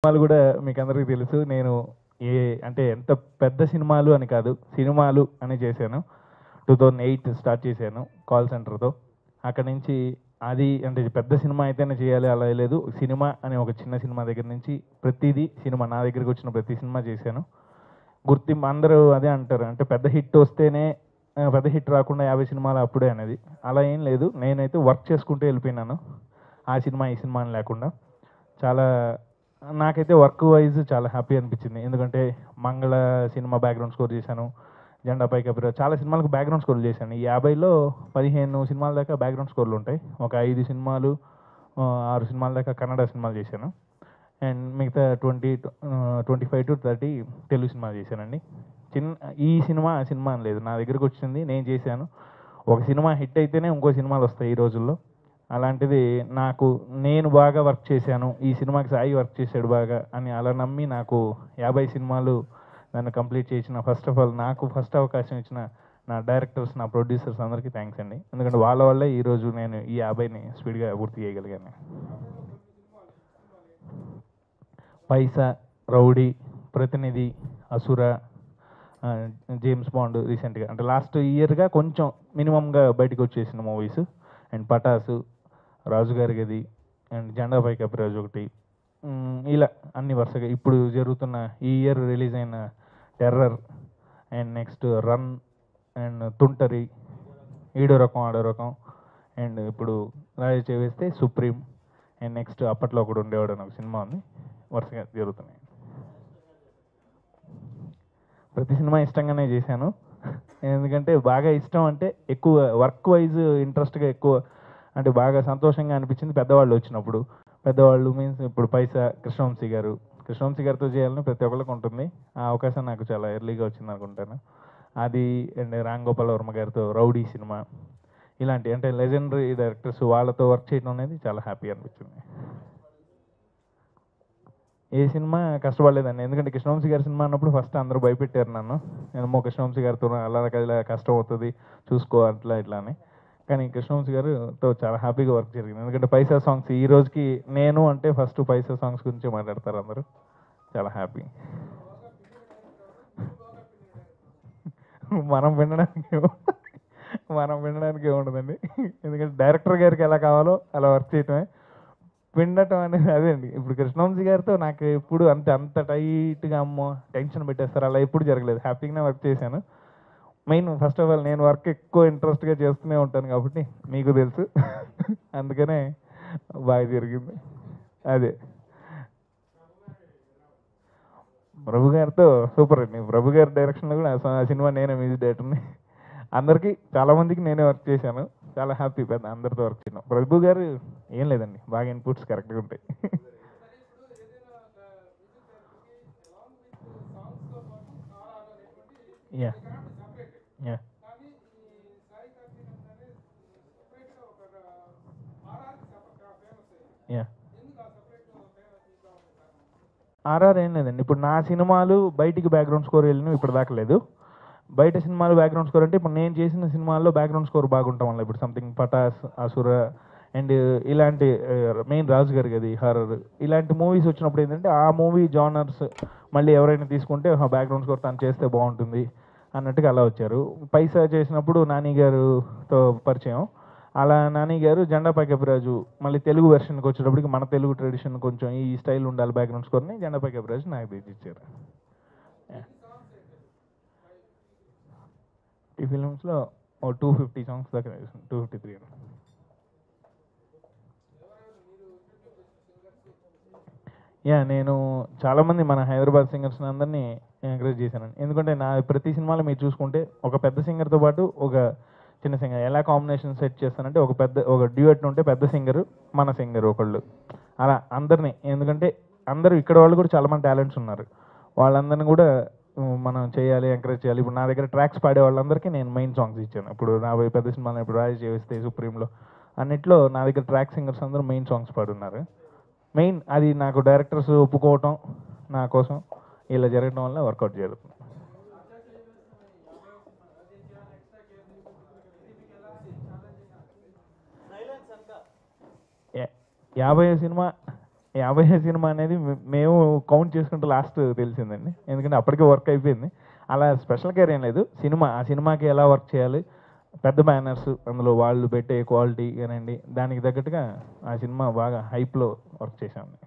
సినిమాలు కూడా మీకు అందరికీ తెలుసు. నేను ఏ అంటే ఎంత పెద్ద సినిమాలు అని కాదు, సినిమాలు అని చేశాను. 2008 స్టార్ట్ చేశాను కాల్ సెంటర్‌తో. అక్కడి నుంచి అది అంటే పెద్ద సినిమా అయితేనే చేయాలి అలా లేదు. సినిమా అనే ఒక చిన్న సినిమా దగ్గర నుంచి ప్రతీదీ సినిమా. నా దగ్గరికి వచ్చిన ప్రతి సినిమా చేశాను. గుర్తింపు అందరూ అదే అంటారు. అంటే పెద్ద హిట్ వస్తేనే పెద్ద హిట్ రాకుండా 50 సినిమాలు అప్పుడే అనేది. అలా ఏం లేదు. నేనైతే వర్క్ చేసుకుంటూ వెళ్ళిపోయినాను. ఆ సినిమా, ఈ సినిమా అని లేకుండా. చాలా నాకైతే వర్క్ వైజ్ చాలా హ్యాపీ అనిపించింది. ఎందుకంటే 'మంగళ' సినిమా బ్యాక్‌గ్రౌండ్ స్కోర్ చేశాను. 'జెండాపై కపిర' చాలా సినిమాలకు బ్యాక్‌గ్రౌండ్ స్కోర్లు చేశాను. ఈ 50లో 15 సినిమాల దాకా బ్యాక్‌గ్రౌండ్ స్కోర్లు ఉంటాయి. ఒక 5 సినిమాలు 6 సినిమాల దాకా కన్నడ సినిమాలు చేశాను. అండ్ మిగతా 25-30 తెలుగు సినిమాలు చేశానండి. చిన్న ఈ సినిమా, ఆ సినిమా అని లేదు. నా దగ్గరికి వచ్చింది నేను చేశాను. ఒక సినిమా హిట్ అయితేనే ఇంకో సినిమాలు వస్తాయి ఈ రోజుల్లో. అలాంటిది నాకు నేను బాగా వర్క్ చేశాను. ఈ సినిమాకి సాయి వర్క్ చేశాడు బాగా అని అలా నమ్మి నాకు 50 సినిమాలు నన్ను కంప్లీట్ చేసిన ఫస్ట్ ఆఫ్ ఆల్ నాకు ఫస్ట్ అవకాశం ఇచ్చిన నా డైరెక్టర్స్, నా ప్రొడ్యూసర్స్ అందరికీ థ్యాంక్స్ అండి. ఎందుకంటే వాళ్ళ వల్లే ఈరోజు నేను ఈ 50ని స్పీడ్‌గా పూర్తి చేయగలిగాను. 'పైసా', 'రౌడీ', 'ప్రతినిధి', 'అసుర', జేమ్స్ బాండ్ రీసెంట్గా అంటే లాస్ట్ ఇయర్గా కొంచెం మినిమంగా బయటకు వచ్చేసిన మూవీస్. అండ్ 'పటాసు', 'రాజుగారి గది' అండ్ 'జెండాపై కపిరాజు' ఒకటి. ఇలా అన్ని వరుసగా ఇప్పుడు జరుగుతున్న ఈ ఇయర్ రిలీజ్ అయిన 'terror' and next 'run' and 'తుంటరి', 'ఈడో రకం ఆడో రకం' అండ్ ఇప్పుడు రాజు చేవేస్తే 'సుప్రీం' అండ్ నెక్స్ట్ అప్పట్లో ఒకడు ఉండేవాడు అని ఒక సినిమా ఉంది. వరుసగా జరుగుతున్నాయి. ప్రతి సినిమా ఇష్టంగానే చేశాను. ఎందుకంటే బాగా ఇష్టం అంటే ఎక్కువ వర్క్ వైజ్ ఇంట్రెస్ట్గా ఎక్కువ అంటే బాగా సంతోషంగా అనిపించింది పెద్దవాళ్ళు వచ్చినప్పుడు. పెద్దవాళ్ళు మీన్స్ ఇప్పుడు 'పైసా' కృష్ణవంశీ గారు. కృష్ణవంశీ గారితో చేయాలని ప్రతి ఒక్కరికి ఉంటుంది. ఆ అవకాశం నాకు చాలా ఎర్లీగా వచ్చింది అనుకుంటాను. అది అండ్ రామ్ గోపాల్ వర్మ గారితో 'రౌడీ' సినిమా ఇలాంటి అంటే లెజెండరీ డైరెక్టర్స్ వాళ్ళతో వర్క్ చేయడం అనేది చాలా హ్యాపీ అనిపించింది. ఏ సినిమా కష్టపడలేదండి. ఎందుకంటే కృష్ణవంశీ గారి సినిమా అన్నప్పుడు ఫస్ట్ అందరూ భయపెట్టారు నన్ను. నేనేమో కృష్ణవంశీ గారితో అలా ఇలా కష్టం అవుతుంది చూసుకో అట్లా ఇట్లా అని. కానీ కృష్ణవంశీ గారితో చాలా హ్యాపీగా వర్క్ జరిగింది. ఎందుకంటే 'పైసా' సాంగ్స్ ఈ రోజుకి నేను అంటే ఫస్ట్ 'పైసా' సాంగ్స్ గురించే మాట్లాడతారు అందరూ. చాలా హ్యాపీ. మనం వినడానికి మనం వినడానికి ఏముండదండి. ఎందుకంటే డైరెక్టర్ గారికి ఎలా కావాలో అలా వర్క్ చేయటమే. పిండటం అనేది అదే అండి. ఇప్పుడు కృష్ణవంశీ గారితో నాకు ఎప్పుడు అంత టైట్‌గా అమ్మో టెన్షన్ పెట్టేస్తారు అలా ఎప్పుడు జరగలేదు. హ్యాపీగానే వర్క్ చేశాను. మెయిన్ ఫస్ట్ ఆఫ్ ఆల్ నేను వర్క్ ఎక్కువ ఇంట్రెస్ట్‌గా చేస్తూనే ఉంటాను కాబట్టి మీకు తెలుసు. అందుకనే బాగా జరిగింది. అదే. ప్రభు గారితో సూపర్ అండి. ప్రభు గారి డైరెక్షన్‌లో కూడా ఆ సినిమా నేనే మ్యూజిక్ డైరెక్టర్‌ని. అందరికీ చాలా మందికి నేనే వర్క్ చేశాను. చాలా హ్యాపీ పెద్ద అందరితో వర్క్ చేయడం. ప్రభు గారు ఏం లేదండి. బాగా ఇన్పుట్స్ కరెక్ట్‌గా ఉంటాయి. యాహ్! యాహ్! యాహ్! ఆర్ఆర్ ఏం లేదండి. ఇప్పుడు నా సినిమాలు బయటికి బ్యాక్‌గ్రౌండ్ స్కోర్ వెళ్ళినవి ఇప్పటిదాకా లేదు. బయట సినిమాలు బ్యాక్‌గ్రౌండ్ స్కోర్ అంటే ఇప్పుడు నేను చేసిన సినిమాల్లో బ్యాక్‌గ్రౌండ్ స్కోర్ బాగుండటం వల్ల ఇప్పుడు సంథింగ్ 'పటాస్', 'అసుర' అండ్ ఇలాంటి మెయిన్ 'రాజు గారి గది' హారర్ ఇలాంటి మూవీస్ వచ్చినప్పుడు ఏంటంటే ఆ మూవీ జానర్స్ మళ్ళీ ఎవరైనా తీసుకుంటే బ్యాక్‌గ్రౌండ్ స్కోర్ తను చేస్తే బాగుంటుంది అన్నట్టుగా అలా వచ్చారు. 'పైసా' చేసినప్పుడు నాని గారితో పరిచయం. అలా నాని గారు 'జెండాపై కపిరాజు' మళ్ళీ తెలుగు వెర్షన్‌కి వచ్చేటప్పటికి మన తెలుగు ట్రెడిషన్ కొంచెం ఈ స్టైల్ ఉండాలి బ్యాక్‌గ్రౌండ్ స్కోర్‌ని 'జెండాపై కపిరాజు' నాకు తెచ్చిచ్చారు. ఈ ఫిల్మ్స్‌లో ఓ 250 సాంగ్స్ దాకా చేశాను. 253 యాహ్! నేను చాలామంది మన హైదరాబాద్ సింగర్స్‌ని అందరినీ ఎంకరేజ్ చేశానండి. ఎందుకంటే నా ప్రతి సినిమాలో మీరు చూసుకుంటే ఒక పెద్ద సింగర్‌తో పాటు ఒక చిన్న సింగర్ ఎలా కాంబినేషన్ సెట్ చేస్తానంటే ఒక డ్యూయెట్ ఉంటే పెద్ద సింగరు, మన సింగర్ ఒకళ్ళు. అలా అందరిని ఎందుకంటే అందరూ ఇక్కడ వాళ్ళు కూడా చాలా మంది టాలెంట్స్ ఉన్నారు. వాళ్ళందరిని కూడా మనం చేయాలి, ఎంకరేజ్ చేయాలి. ఇప్పుడు నా దగ్గర ట్రాక్స్ పాడే వాళ్ళందరికీ నేను మెయిన్ సాంగ్స్ ఇచ్చాను. ఇప్పుడు రాబోయే పెద్ద సినిమాలో ఇప్పుడు 'రాజు చేస్తే', 'సుప్రీంలో' అన్నిట్లో నా దగ్గర ట్రాక్ సింగర్స్ అందరూ మెయిన్ సాంగ్స్ పాడున్నారు. మెయిన్ అది నాకు డైరెక్టర్స్ ఒప్పుకోవటం నా కోసం ఇలా జరగడం వల్ల వర్కౌట్ జరుగుతుంది. 50 సినిమా 50 సినిమా అనేది మేము కౌంట్ చేసుకుంటే లాస్ట్ తెలిసిందండి, ఎందుకంటే అప్పటికే వర్క్ అయిపోయింది. అలా స్పెషల్ కేర్ ఏం లేదు, ఆ సినిమాకి ఎలా వర్క్ చేయాలి, పెద్ద బ్యానర్స్, అందులో వాళ్ళు పెట్టే క్వాలిటీ కానండి, దానికి తగ్గట్టుగా ఆ సినిమా బాగా హైప్లో వర్క్ చేశామండి.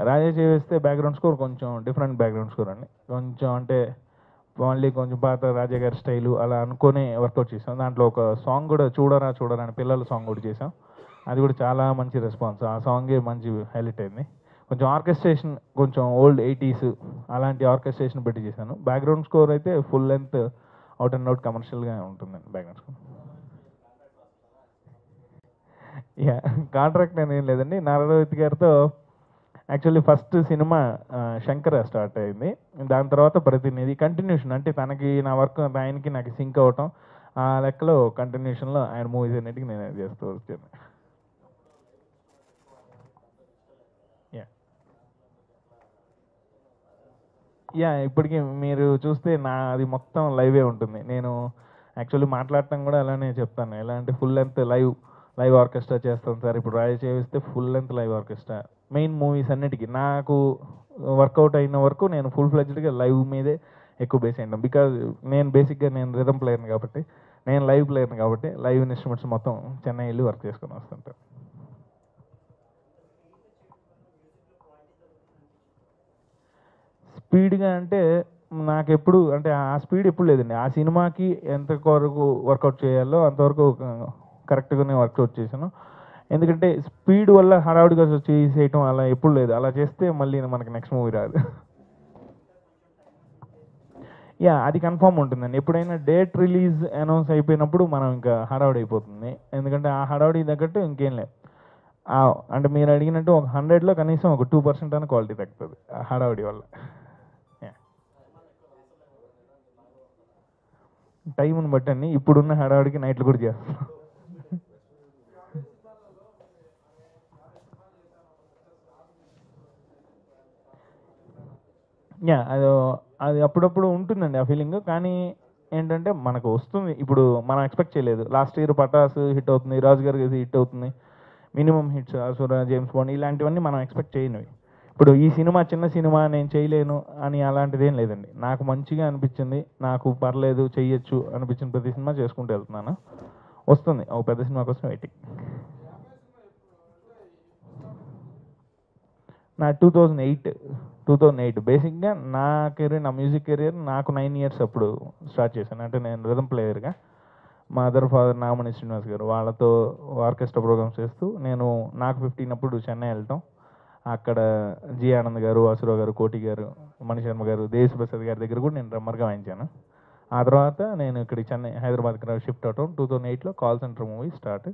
రాజా చేస్తే బ్యాక్గ్రౌండ్ స్కోర్ కొంచెం డిఫరెంట్ బ్యాక్గ్రౌండ్ స్కోర్ అండి, కొంచెం అంటే మళ్ళీ కొంచెం పాత రాజా గారి స్టైలు అలా అనుకొని వర్కౌట్ చేసాం. దాంట్లో ఒక సాంగ్ కూడా చూడరా చూడరా అని పిల్లల సాంగ్ కూడా చేసాం, అది కూడా చాలా మంచి రెస్పాన్స్, ఆ సాంగే మంచి హైలైట్ అయింది. కొంచెం ఆర్కెస్ట్రేషన్ కొంచెం ఓల్డ్ 80s అలాంటి ఆర్కెస్ట్రేషన్ పెట్టి చేశాను. బ్యాక్గ్రౌండ్ స్కోర్ అయితే full length out and out కమర్షియల్గా ఉంటుందండి బ్యాక్గ్రౌండ్ స్కోర్. యా కాంట్రాక్ట్ అని ఏం లేదండి, నారాయణవతి గారితో actually first cinema Shankara start అయింది, దాని తర్వాత ప్రతినిధి కంటిన్యూషన్, అంటే తనకి నా వర్క్ ఆయనకి నాకు సింక్ అవటం, ఆ లెక్కలో కంటిన్యూషన్లో ఆయన మూవీస్ అన్నిటికీ నేను చేస్తూ వచ్చాను. ఇప్పటికీ మీరు చూస్తే అది మొత్తం లైవే ఉంటుంది. నేను యాక్చువల్లీ మాట్లాడటం కూడా అలానే చెప్తాను, ఎలా అంటే ఫుల్ లెంత్ లైవ్ ఆర్కెస్ట్రా చేస్తాను సార్. ఇప్పుడు రాజు చేస్తే full length live orchestra main movies అన్నిటికీ నాకు వర్కౌట్ అయిన వరకు నేను ఫుల్ ఫ్లెడ్జ్డ్గా లైవ్ మీదే ఎక్కువ బేస్ అయ్యాను. బికాజ్ నేను రిథమ్ ప్లేయర్ని కాబట్టి, నేను లైవ్ ప్లేయర్ని కాబట్టి లైవ్ ఇన్స్ట్రుమెంట్స్ మొత్తం చెన్నై వెళ్ళి వర్క్ చేసుకొని వస్తుంటాను. స్పీడ్గా అంటే నాకెప్పుడు అంటే ఆ స్పీడ్ ఎప్పుడు లేదండి, ఆ సినిమాకి ఎంత వరకు వర్కౌట్ చేయాలో అంతవరకు కరెక్ట్గానే వర్కౌట్ చేశాను. ఎందుకంటే స్పీడ్ వల్ల హడావుడిగా చేసేయటం అలా ఎప్పుడు లేదు, అలా చేస్తే మళ్ళీ మనకి నెక్స్ట్ మూవీ రాదు. అది కన్ఫామ్ ఉంటుందండి, ఎప్పుడైనా డేట్ రిలీజ్ అనౌన్స్ అయిపోయినప్పుడు మనం ఇంకా హడావుడి అయిపోతుంది, ఎందుకంటే ఆ హడావుడి తగ్గట్టు ఇంకేం లేదు. అంటే మీరు అడిగినట్టు ఒక 100లో కనీసం ఒక 2% అని క్వాలిటీ తగ్గుతుంది ఆ హడావుడి వల్ల. టైంని బట్టండి, ఇప్పుడున్న హడావుడికి నైట్లు కూడా చేస్తాం. అది అది అప్పుడప్పుడు ఉంటుందండి ఆ ఫీలింగ్, కానీ ఏంటంటే మనకు వస్తుంది, ఇప్పుడు మనం ఎక్స్పెక్ట్ చేయలేదు. లాస్ట్ ఇయర్ పటాస్ హిట్ అవుతుంది, రాజు గారి హిట్ అవుతుంది, మినిమం హిట్స్ అసుర, జేమ్స్ బాండ్ ఇలాంటివన్నీ మనం ఎక్స్పెక్ట్ చేయనివి. ఇప్పుడు ఈ సినిమా చిన్న సినిమా నేను చేయలేను అని అలాంటిది ఏం లేదండి, నాకు మంచిగా అనిపించింది, నాకు పర్లేదు చెయ్యొచ్చు అనిపించిన ప్రతి సినిమా చేసుకుంటూ వెళ్తున్నాను. వస్తుంది ఒక పెద్ద సినిమా కోసం వెయిటింగ్. నా 2008 బేసిక్గా నా మ్యూజిక్ కెరీర్ నాకు 9 ఇయర్స్ అప్పుడు స్టార్ట్ చేశాను. అంటే నేను రిథమ్ ప్లేయర్గా మా మదర్ ఫాదర్ నాగమణి శ్రీనివాస్ గారు వాళ్ళతో ఆర్కెస్ట్రా ప్రోగ్రామ్స్ చేస్తూ నాకు 15 అప్పుడు చెన్నై వెళ్ళటం, అక్కడ జి ఆనంద్ గారు, వాసురావు గారు, కోటి గారు, మణిశర్మ గారు, దేశప్రసాద్ గారి దగ్గర కూడా నేను డ్రమ్మర్గా వాయించాను. ఆ తర్వాత నేను ఇక్కడ చెన్నై హైదరాబాద్కి షిఫ్ట్ అవటం 2008లో call centre movie start,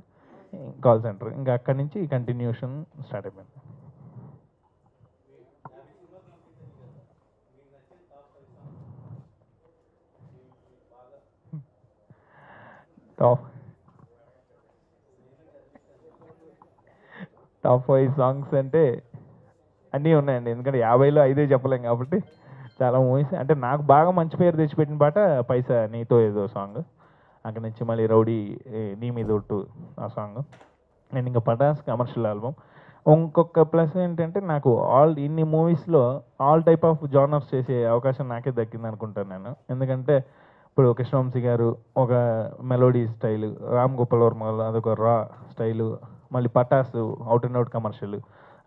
call centre ఇంకా అక్కడి నుంచి కంటిన్యూషన్ స్టార్ట్ అయిపోయింది. టాప్ టాప్ 5 సాంగ్స్ అంటే అన్నీ ఉన్నాయండి, ఎందుకంటే 50లో 5 చెప్పలేం కాబట్టి చాలా మూవీస్. అంటే నాకు బాగా మంచి పేరు తెచ్చిపెట్టిన పాట పైసా నీతో ఏదో సాంగ్, అక్కడి నుంచి మళ్ళీ రౌడీ నీ మీద ఒట్టు ఆ సాంగ్, అండ్ ఇంకా పటాస్ కమర్షియల్ ఆల్బమ్. ఇంకొక ప్లస్ ఏంటంటే నాకు ఇన్ని మూవీస్లో ఆల్ టైప్ ఆఫ్ జానర్స్ చేసే అవకాశం నాకే దక్కింది అనుకుంటాను నేను. ఎందుకంటే ఇప్పుడు కృష్ణవంశీ గారు ఒక మెలోడీ స్టైలు, రామ్ గోపాల్ వర్మ గారు అదొక రా స్టైలు, మళ్ళీ Pataas out and out commercial,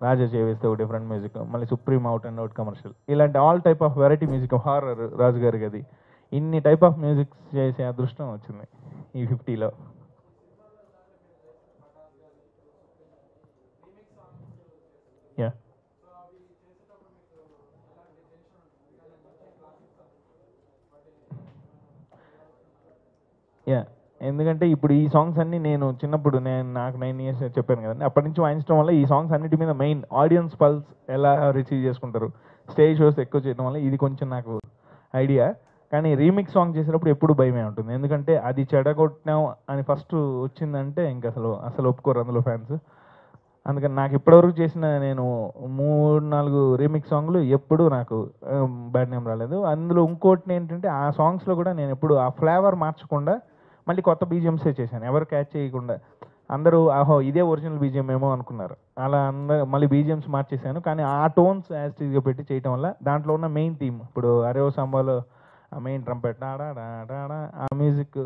Raja Chevesthe ఒక డిఫరెంట్ మ్యూజిక్, మళ్ళీ Supreme out and out commercial, ఇలాంటి all type of variety music, horror Raju గారికి అది, ఇన్ని టైప్ ఆఫ్ మ్యూజిక్ చేసే అదృష్టం వచ్చింది ఈ 50లో. యా యా ఎందుకంటే ఇప్పుడు ఈ సాంగ్స్ అన్ని నేను చిన్నప్పుడు నాకు 9 ఇయర్స్ చెప్పాను కదండి, అప్పటి నుంచి వాయించడం వల్ల ఈ సాంగ్స్ అన్నిటి మీద మెయిన్ ఆడియన్స్ పల్స్ ఎలా రిసీవ్ చేసుకుంటారు, స్టేజ్ షోస్ ఎక్కువ చేయడం వల్ల ఇది కొంచెం నాకు ఐడియా. కానీ రీమిక్స్ సాంగ్ చేసేటప్పుడు ఎప్పుడు భయమే ఉంటుంది, ఎందుకంటే అది చెడగొట్టినాం అని ఫస్ట్ వచ్చిందంటే ఇంక అసలు ఒప్పుకోరు అందులో ఫ్యాన్స్. అందుకని నాకు ఇప్పటివరకు చేసిన నేను 3-4 రీమిక్స్ సాంగ్లు ఎప్పుడు నాకు బ్యాడ్ నేమ్ రాలేదు. అందులో ఇంకోటి ఏంటంటే ఆ సాంగ్స్లో కూడా నేను ఎప్పుడు ఆ ఫ్లేవర్ మార్చకుండా మళ్ళీ కొత్త బీజిఎంసే చేశాను, ఎవరు క్యాచ్ చేయకుండా. అందరూ ఆహో ఇదే ఒరిజినల్ బీజిఎం ఏమో అనుకున్నారు. అలా మళ్ళీ బీజిఎమ్స్ మార్చేసాను, కానీ ఆ టోన్స్ యాజ్ టీజ్గా పెట్టి చేయటం వల్ల దాంట్లో ఉన్న మెయిన్ థీమ్ ఇప్పుడు అరేవో సాంబాలో ఆ మెయిన్ ట్రంపెట్ ఆ మ్యూజిక్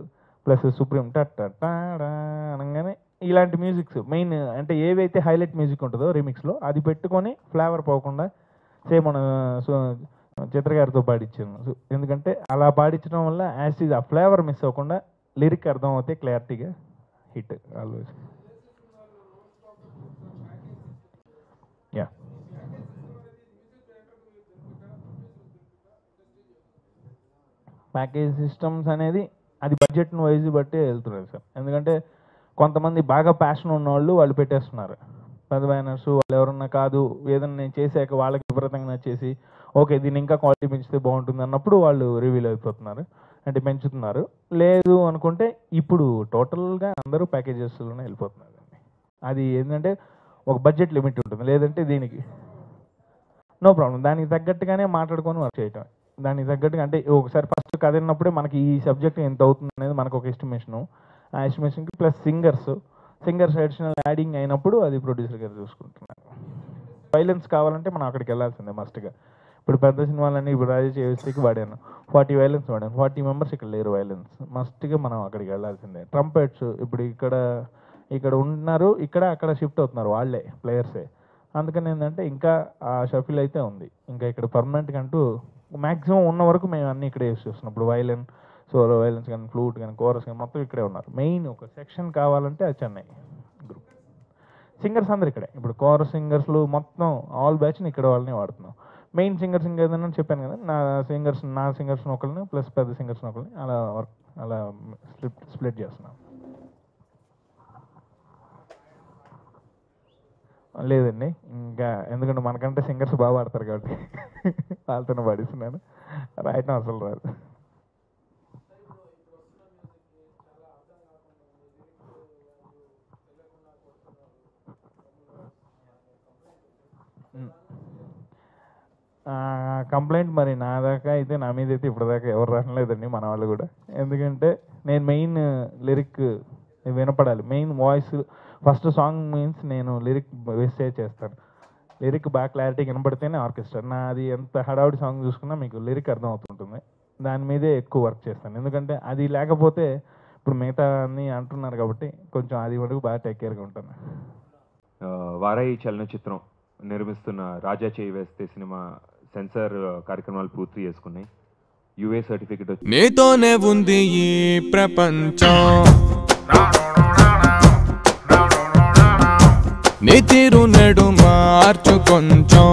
ప్లస్ సుప్రీం టాడా అనగానే ఇలాంటి మ్యూజిక్స్ మెయిన్ అంటే ఏవైతే హైలైట్ మ్యూజిక్ ఉంటుందో రీమిక్స్లో అది పెట్టుకొని ఫ్లేవర్ పోకుండా సేమ్ మన చిత్ర గారితో పాడించాను. ఎందుకంటే అలా పాడించడం వల్ల యాజ్ టీజ్ ఆ ఫ్లేవర్ మిస్ అవ్వకుండా లిరిక్ అర్థం అవుతే క్లారిటీగా hit always. Yeah package systems అనేది అది బడ్జెట్ను వైజ్ బట్టి వెళ్తున్నారు సార్. ఎందుకంటే కొంతమంది బాగా ప్యాషన్ ఉన్నవాళ్ళు వాళ్ళు పెట్టేస్తున్నారు పెద్ద బ్యానర్స్, వాళ్ళు ఎవరన్నా కాదు ఏదన్నా నేను చేశాక వాళ్ళకి విపరీతంగా నచ్చేసి ఓకే దీన్ని ఇంకా క్వాలిటీ పెంచితే బాగుంటుంది అన్నప్పుడు వాళ్ళు రివీల్ అయిపోతున్నారు, అంటే పెంచుతున్నారు. లేదు అనుకుంటే ఇప్పుడు టోటల్గా అందరూ ప్యాకేజెస్లోనే వెళ్ళిపోతున్నారు. అది ఏంటంటే ఒక బడ్జెట్ లిమిట్ ఉంటుంది, లేదంటే దీనికి నో ప్రాబ్లం దానికి తగ్గట్టుగానే మాట్లాడుకొని వర్క్ చేయటం. దానికి తగ్గట్టుగా అంటే ఒకసారి ఫస్ట్ కథ విన్నప్పుడే మనకి ఈ సబ్జెక్ట్ ఎంత అవుతుంది అనేది మనకు ఒక ఎస్టిమేషను. ఆ ఎస్టిమేషన్కి ప్లస్ సింగర్స్ అడిషనల్ యాడింగ్ అయినప్పుడు అది ప్రొడ్యూసర్ గారు చూసుకుంటున్నారు. వైలెన్స్ కావాలంటే మనం అక్కడికి వెళ్ళాల్సిందే మస్ట్గా. ఇప్పుడు పెద్ద సినిమాలన్నీ ఇప్పుడు రాజే చేసేకి వాడాను 40 వైలెన్స్ వాడాను, 40 మెంబర్స్ ఇక్కడ లేరు వైలెన్స్, మస్ట్గా మనం అక్కడికి వెళ్ళాల్సిందే. ట్రంపెట్స్ ఇప్పుడు ఇక్కడ ఉంటున్నారు, ఇక్కడ అక్కడ షిఫ్ట్ అవుతున్నారు వాళ్ళే ప్లేయర్సే. అందుకని ఏంటంటే ఇంకా ఆ షఫిల్ అయితే ఉంది. ఇంకా ఇక్కడ పర్మనెంట్గా అంటూ మ్యాక్సిమం ఉన్న వరకు మేము అన్నీ ఇక్కడే యూస్ చేస్తున్నాం. ఇప్పుడు వైలెన్ సోలో వైలెన్స్ కానీ ఫ్లూట్ కానీ కోరస్ కానీ మొత్తం ఇక్కడే ఉన్నారు. మెయిన్ ఒక సెక్షన్ కావాలంటే అది చెన్నై గ్రూప్. సింగర్స్ అందరు ఇక్కడే, ఇప్పుడు కోరస్ సింగర్స్లు మొత్తం ఆల్ బ్యాచ్ని ఇక్కడ వాళ్ళని వాడుతున్నాం. మెయిన్ సింగర్స్ ఇంకా ఏదైనా చెప్పాను కదా, నా సింగర్స్ని ఒకరిని ప్లస్ పెద్ద సింగర్స్ని ఒకరిని అలా స్ప్లిట్ చేస్తున్నాం. లేదండి ఇంకా, ఎందుకంటే మనకంటే సింగర్స్ బాగా పాడతారు కాబట్టి వాళ్ళతోనే పాడిస్తున్నాను, రాయటం అసలు రాదు. కంప్లైంట్ మరి నా దాకా అయితే నా మీద అయితే ఇప్పటిదాకా ఎవరు రానలేదండి, మన వాళ్ళు కూడా. ఎందుకంటే నేను మెయిన్ లిరిక్ వినపడాలి, main voice first song means నేను లిరిక్ వేస్టేజ్ చేస్తాను. లిరిక్ బాగా క్లారిటీ వినపడితేనే ఆర్కెస్ట్రా. నాది ఎంత హడావుడి సాంగ్ చూసుకున్నా మీకు లిరిక్ అర్థం అవుతుంటుంది, దాని మీదే ఎక్కువ వర్క్ చేస్తాను. ఎందుకంటే అది లేకపోతే ఇప్పుడు మిగతా అన్నీ అంటున్నారు కాబట్టి కొంచెం అది వరకు బాగా టేక్ కేర్గా ఉంటాను. వారాయి చలనచిత్రం నిర్మిస్తున్న రాజా చేయి వేస్తే సినిమా సెన్సార్ కార్యక్రమాలు పూర్తి చేసుకున్నాయి. యుఏ సర్టిఫికెట్ వచ్చి నీతోనే ఉంది ఈ ప్రపంచం, నీ తీరు నడు మార్చు కొంచెం.